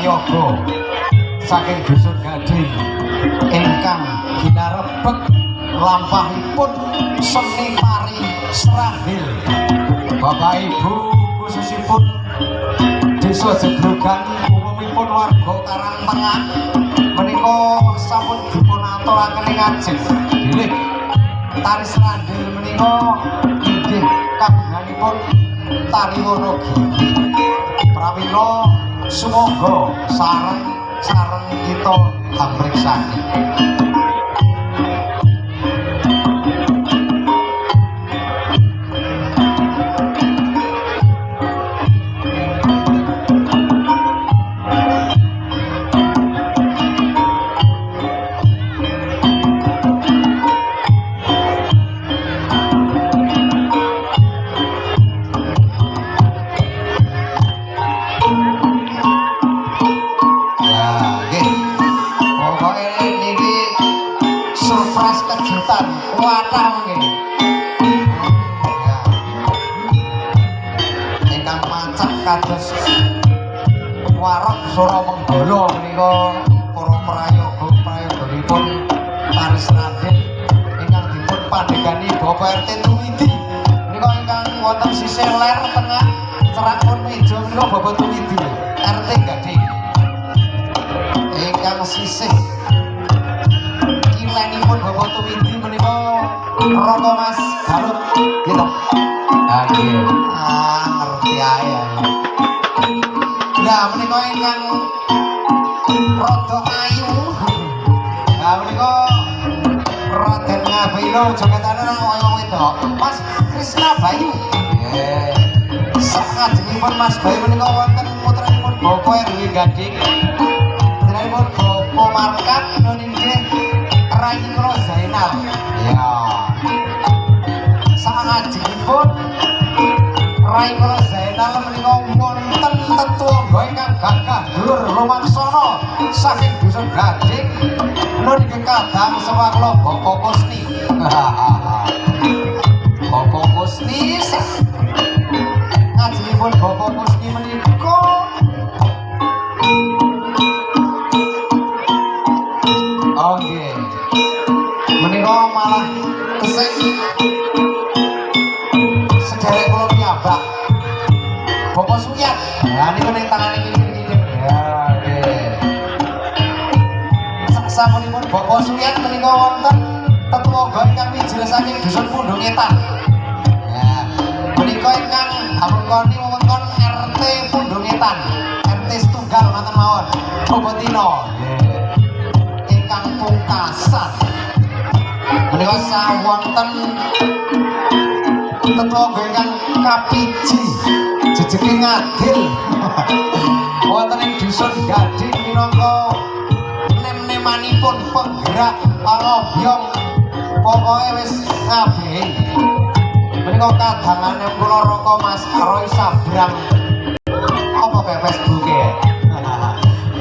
prayoga saking dusun Gading ingkang ginarebeg lampahipun seni tari Srandil. Bapak Ibu khususipun Desa Jeblogan umumipun warga Karangtengah menika sampun dipunaturaken ing ajeng bilih tari Srandil menika inggih kagunganipun tari Wonogiri. Pramila sumangga sareng kita pamriksani. Kados warok Sura Menggala menika para prayoga-prayoganipun tari Srandil ingkang dipun pandhegani Bapak RT Tuwidi menika ingkang wonten sisih ler tengah cerakipun meja menika Bapak Tuwidi RT Gading ingkang sisih kilenipun Bapak Tuwidi menika Roko Mas Galut gitu. Nggih. Ngerti ae. Lah menika ingkang rada ayu. Lah menika Raden Ngabila jogetane kaya wedok. Mas Krisna Bayu. Nggih. Sakajengipun Mas Bayu menika wonten putranipun Bapak RW Gading. Putranipun Bapak Markat nggih Rai Kula Zainal. Ya. Sakajengipun Rai Kula Zainal menika wonten tetungga ingkang gagah dulur lumaksana saking dusun Gading menika kadang sewakala Bapak Kusni. Bapak Kusni ngajengipun Bapak Kusni menika nggih menika malah tesih sederek kula piyambak Bapak Suyat. Nah niku ning tangane kiri-kiri. Ya nggih. Sasampunipun Bapak Suyat menika wonten tetungga ingkang mijil saking dusun Pundungetan. Ya, menika ingkang hamengkoni wewengkon RT Pundungetan. RT setunggal ngoten mawon. Bapak Tino. Nggih. Ingkang pungkasan. Menika sawonten tetungga ingkang kapiji jejeke ngadil wonten ing dusun Gading minangka nem-nemanipun penggerak pangobyong pokoke wis ngabehi menika kadangane kula Roko Mas Roy Sabrang apa kae Facebooke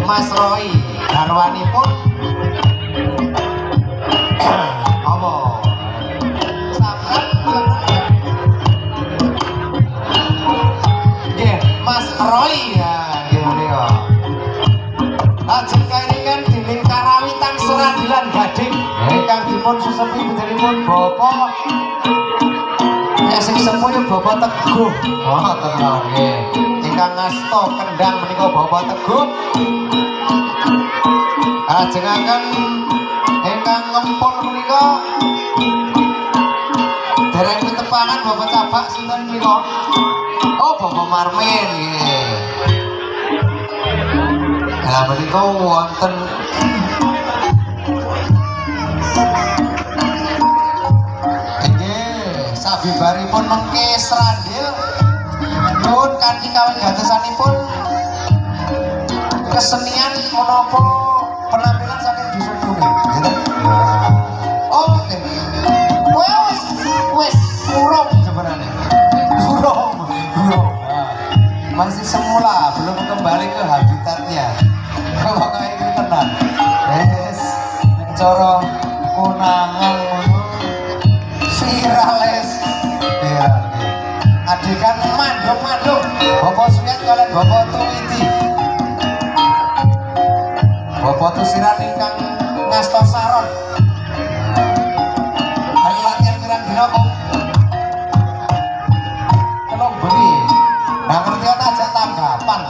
Mas Roy garwanipun apa Mas Roy ya menika. Lajeng karingan dening karawitan Serandilan Gading ingkang dipun susepi putripun Bapak sing sepuh Bapak Teguh. Oh tenang nggih. Ingkang ngasta kendang menika Bapak Teguh. Lajengaken ingkang ngempul menika dereng pitepangan Bapak Cabak sinten menika? Oh Bapak Marmin nggih. Lah menika wonten nggih sabibaripun mengke Srandil nyuwun kanthi kawigatesanipun kesenian menapa penampilan saking dusun Bumi gitu. Oh wis urung sebenarnya. Urung. Masih semula, belum kembali ke habitatnya. Kalau kayak ini tenang, yes, corong unangan virales, viral. Adegan mandung, Bapak Suyat kalian Bapak Tuwidi. Bapak tusiran ingkang ngasta saron. Hari latihan pirang dina kok. Kelong beli. Nah ngerti aja tanggapan.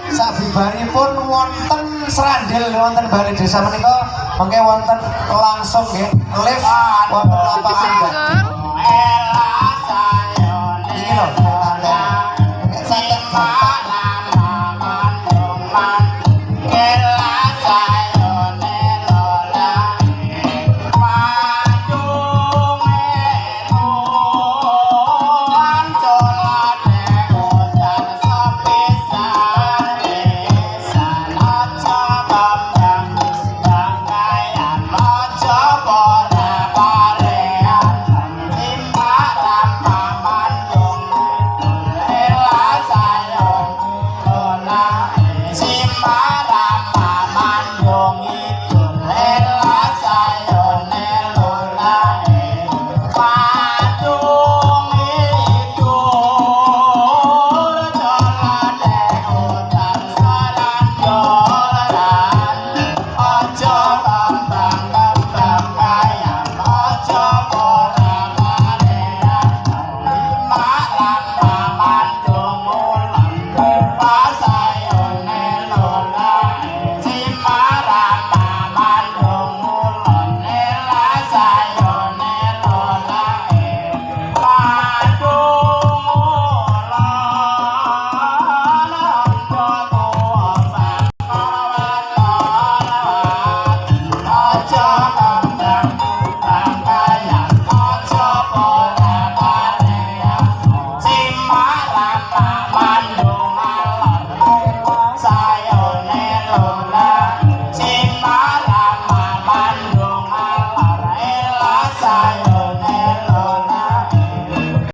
Sabibaripun wonten Srandil wonten Balai Desa menika mengke wonten langsung nggih lift